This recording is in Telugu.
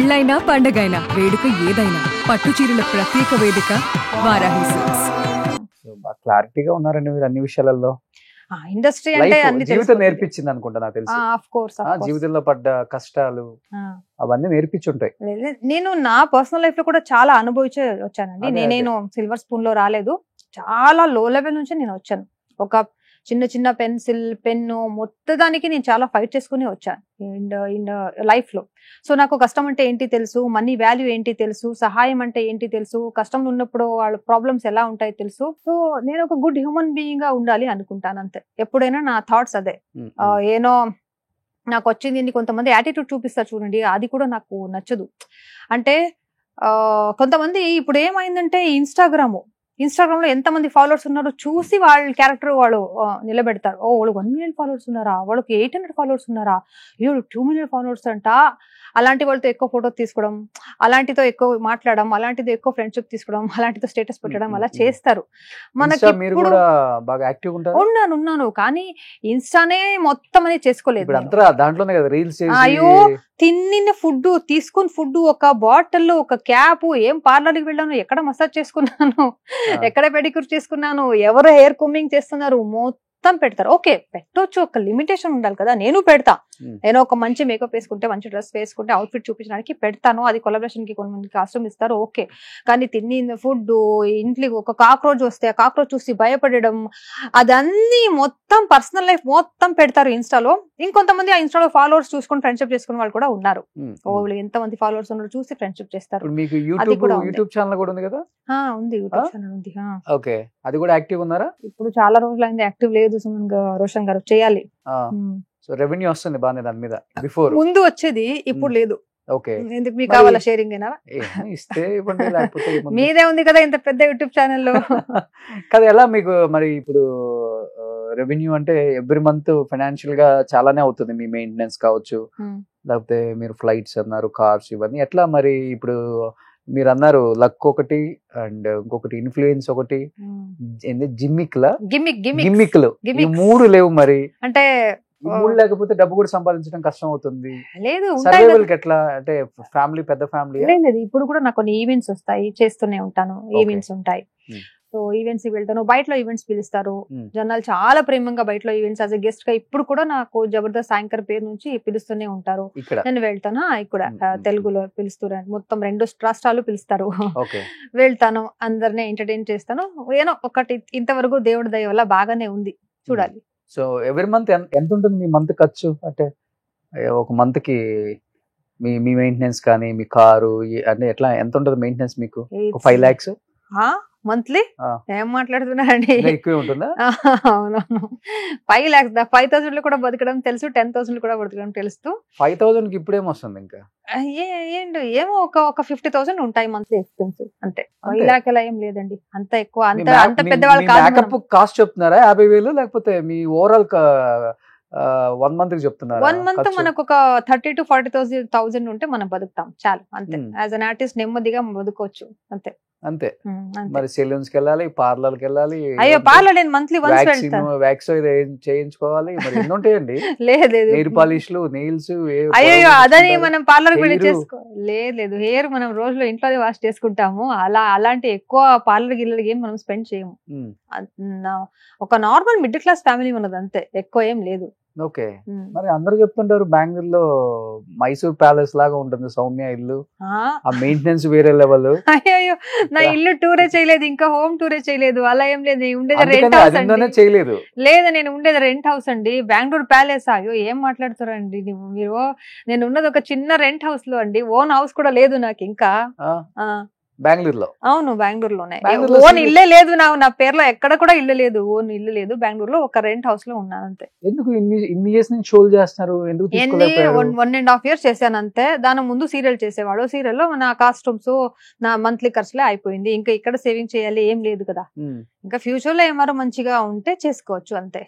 పెళ్ళైనా పండగైనా వేడుక ఏదైనా పట్టు చీరల ప్రత్యేక వేదిక వారాహి సిల్క్స్. క్లారిటీగా ఉన్నారండి మీరు అన్ని విషయాలలో. ఇండస్ట్రీ అంటే అన్ని జీవితం నేర్పించింది అనుకుంటా నాకు తెలిసి. ఆఫ్ కోర్స్ జీవితంలో పడ్డ కష్టాలు అవన్నీ నేర్పించుంటాయి. నేను నా పర్సనల్ లైఫ్ లో కూడా చాలా అనుభవించే వచ్చానండి. నేను సిల్వర్ స్పూన్ లో రాలేదు, చాలా లో లెవెల్ నుంచి నేను వచ్చాను. ఒక చిన్న చిన్న పెన్సిల్ పెన్ను మొత్తదానికి నేను చాలా ఫైట్ చేసుకుని వచ్చాను ఇన్ లైఫ్ లో. సో నాకు కష్టం అంటే ఏంటి తెలుసు, మనీ వాల్యూ ఏంటి తెలుసు, సహాయం అంటే ఏంటి తెలుసు, కష్టంలో ఉన్నప్పుడు వాళ్ళ ప్రాబ్లమ్స్ ఎలా ఉంటాయి తెలుసు. సో నేను ఒక గుడ్ హ్యూమన్ బీయింగ్ గా ఉండాలి అనుకుంటాను అంతే. ఎప్పుడైనా నా థాట్స్ అదే. ఏనో నాకు వచ్చింది, కొంతమంది యాటిట్యూడ్ చూపిస్తారు చూడండి, అది కూడా నాకు నచ్చదు. అంటే కొంతమంది ఇప్పుడు ఏమైందంటే ఇన్స్టాగ్రామ్ లో ఎంతమంది ఫాలోవర్స్ ఉన్నారో చూసి వాళ్ళ క్యారెక్టర్ వాళ్ళు నిలబెడతారు. వాళ్ళు 1 million ఫాలోవర్స్ ఉన్నారా, వాళ్ళకి 800 ఫాలోవర్స్ ఉన్నారా, 2 million ఫాలోవర్స్ అంట. అలాంటి వాళ్ళతో ఎక్కువ ఫోటో తీసుకోవడం, అలాంటితో ఎక్కువ మాట్లాడడం, అలాంటితో ఎక్కువ ఫ్రెండ్షిప్ తీసుకోవడం, అలాంటితో స్టేటస్ పెట్టడం అలా చేస్తారు. మనకి ఉన్నాను కానీ ఇన్స్టానే మొత్తం అనేది చేసుకోలేదు. అయ్యో తిన్న ఫుడ్ తీసుకుని ఫుడ్, ఒక బాటిల్, ఒక క్యాప్, ఏం పార్లర్కి వెళ్ళాను, ఎక్కడ మసాజ్ చేసుకున్నాను, ఎక్కడ పెడిక్యూర్ చేసుకున్నాను, ఎవరు హెయిర్ కోమింగ్ చేస్తున్నారు, మొత్తం పెడతారు. ఓకే పెట్టొచ్చు, ఒక లిమిటేషన్ ఉండాలి కదా. నేను పెడతా, నేను ఒక మంచి మేకప్ వేసుకుంటే, మంచి డ్రెస్ వేసుకుంటే, అవుట్ఫిట్ చూపించడానికి పెడతాను. అది కొలాబరేషన్ కి కొంతమంది కాస్ట్యూమ్ ఇస్తారు, ఓకే. కానీ తిన్న ఫుడ్, ఇంట్లో ఒక కాక్రోచ్ వస్తే ఆ కాక్రోచ్ చూసి భయపడడం, అదన్నీ మొత్తం పర్సనల్ లైఫ్ మొత్తం పెడతారు ఇన్స్టాలో. ఇంకొంతమంది ఆ ఇన్స్టాలో ఫాలోవర్స్ చూసుకొని ఫ్రెండ్షిప్ చేసుకునే వాళ్ళు కూడా ఉన్నారు. వాళ్ళు ఎంతమంది ఫాలోవర్స్ ఉన్నారో చూసి ఫ్రెండ్షిప్ చేస్తారు. అది కూడా యూట్యూబ్ ఛానల్ కూడా ఉంది కదా? ఉంది, యూట్యూబ్ ఛానల్ ఉంది. ఓకే, అది కూడా యాక్టివ్ ఉన్నారా? ఇప్పుడు చాలా రోజులైంది యాక్టివ్ లేదు రోషన్ గారు, చేయాలి. సో రెవెన్యూ వస్తుంది బాగానే దాని మీద. బిఫోర్ ముందు వచ్చేది, ఇప్పుడు లేదు. ఓకే, ఎందుకు మీకు కావాలా షేరింగ్ అయినా? ఇస్తే ఇవ్వండి, లేకపోతే మీదే ఉంది కదా ఇంత పెద్ద యూట్యూబ్ ఛానల్లో. కదా ఎలా మీకు మరి ఇప్పుడు రెవెన్యూ అంటే ఎవ్రీ మంత్ ఫైనాన్షియల్ గా చాలానే అవుతుంది. మీ మెయింటెనెన్స్ కావచ్చు, లేకపోతే మీరు ఫ్లైట్స్ అన్నారు, కార్స్, ఇవన్నీ ఎట్లా మరి? ఇప్పుడు మీరు అన్నారు లక్ ఒకటి, అండ్ ఇంకొకటి ఇన్ఫ్లుయెన్స్ ఒకటి, గిమ్మిక్లు, ఈ 3 లేవు మరి. అంటే 3 లేకపోతే డబ్బు కూడా సంపాదించడం కష్టం అవుతుంది. లేదు, సర్వైవల్ కి ఎట్లా? అంటే ఫ్యామిలీ, పెద్ద ఫ్యామిలీ. లేదు, ఇప్పుడు కూడా నాకు కొన్ని ఈవెంట్స్ వస్తాయి, చేస్తూనే ఉంటాను. ఈవెంట్స్ ఉంటాయి, సో ఈవెంట్స్ వెళ్తాను. బయటలో ఈవెంట్స్ పిలుస్తారు జనాలు, చాలా ప్రేమంగా బయటలో ఈవెంట్స్ యాజ్ ఎ గెస్ట్ గా. ఇప్పుడు కూడా నాకు జబర్దస్త్ యాంకర్ పేరు నుంచి పిలుస్తూనే ఉంటారు. నేను వెళ్తాను. ఇక్కడ తెలుగులో పిలుస్తారు, మొత్తం 2 రాష్ట్రాలు పిలుస్తారు. వెళ్తాను, అందరినీ ఎంటర్టైన్ చేస్తాను. ఏదో ఒకటి ఇంతవరకు దేవుడి దయ వల్ల బాగానే ఉంది, చూడాలి. సో ఎవ్రీ మంత్ ఎంత ఉంటుంది మీ మంత్ ఖర్చు? అంటే ఒక మంత్ కి మీ మెయింటెనెన్స్ కానీ, మీ కారు అంటే ఎట్లా, ఎంత ఉంటుంది మెయింటెనెన్స్ మీకు? 5 lakhs మంత్లీ? ఏం మాట్లాడుతున్నారండి, ఎక్కువ ఉంటుందా? అవునవును, 5 lakhs. 5,000 లో కూడా బతకడం తెలుసు, 10,000 కూడా బతకడం తెలుసు. 5,000 కి ఇప్పుడేం వస్తుంది ఇంకా? ఏంటి ఏమో ఒక 50,000 ఉంటాయి మంత్లీ ఎక్స్పెన్స్ అంతే. 5 lakh అలా ఏం లేదండి, అంత ఎక్కువ, అంత పెద్దవాళ్ళు కాదు. మేకప్ కాస్ట్ చెప్తున్నారా 50,000? లేకపోతే మీ ఓవరాల్ 1 month కి చెప్తున్నారా? 1 month మనకు ఒక 30,000 to 40,000 ఉంటే మనం బతుకుతాం చాలు, అంతే. యాజ్ అన్ ఆర్టిస్ట్ నెమ్మదిగా బతుకోవచ్చు, అంతే. మరి సెలూన్స్ కి వెళ్ళాలి, పార్లర్ కి వెళ్ళాలి. అయ్యో పార్లర్ నేను మంత్లీ వన్స్ వెళ్తాను, వ్యాక్స్ చేయించుకోవాలి, మరి ఎన్ని ఉంటాయండి? లేదు, నెయిల్ పాలిష్లు, నెయిల్స్. అయ్యో అదని మనం పార్లర్ కి వెళ్ళి లేదు, హెయిర్ మనం రోజులో ఇంట్లోనే వాష్ చేసుకుంటాము. అలాంటి ఎక్కువ పార్లర్ గిల్లర్ ఏం మనం స్పెండ్ చేయము. ఒక నార్మల్ మిడిల్ క్లాస్ ఫ్యామిలీ ఉన్నది, అంతే, ఎక్కువ ఏం లేదు. ఓకే, మరి అందరూ చెప్తుంటారు బెంగళూరులో మైసూర్ ప్యాలెస్ లాగా ఉంటుంది సౌమ్య ఇల్లు, ఆ మెయింటెనెన్స్ వేరే లెవెల్. అయ్యో నా ఇల్లు టూరే చేయలేదు, ఇంకా హోమ్ టూరే చేయలేదు, అలా ఏం లేదు. నేను ఉండేది రెంట్ హౌస్ అండి. చేయలేదు? లేదు, నేను ఉండేది రెంట్ హౌస్ అండి. బెంగళూరు ప్యాలెస్? అయ్యో ఏం మాట్లాడుతారండి మీరు, నేను ఉన్నది ఒక చిన్న రెంట్ హౌస్ లో అండి. ఓన్ హౌస్ కూడా లేదు నాకు ఇంకా. బెంగళూరులో? అవును, బెంగళూరులోనే. ఓన్ ఇల్లే లేదు నా పేరులో, ఎక్కడ కూడా ఇల్లు లేదు, ఓన్ ఇల్లు లేదు. బెంగళూరులో ఒక రెంట్ హౌస్ లో ఉన్నాను అంతే. ఎందుకు ఇన్ని ఇయర్స్ నుంచి షోలు చేస్తున్నారు? 1.5 years చేశాను అంతే. దాని ముందు సీరియల్ చేసేవాడు. సీరియల్లో నా కాస్ట్యూమ్స్, నా మంత్లీ ఖర్చులే అయిపోయింది. ఇంకా ఇక్కడ సేవింగ్ చేయాలి ఏం లేదు కదా. ఇంకా ఫ్యూచర్ లో ఏమారో మంచిగా ఉంటే చేసుకోవచ్చు, అంతే.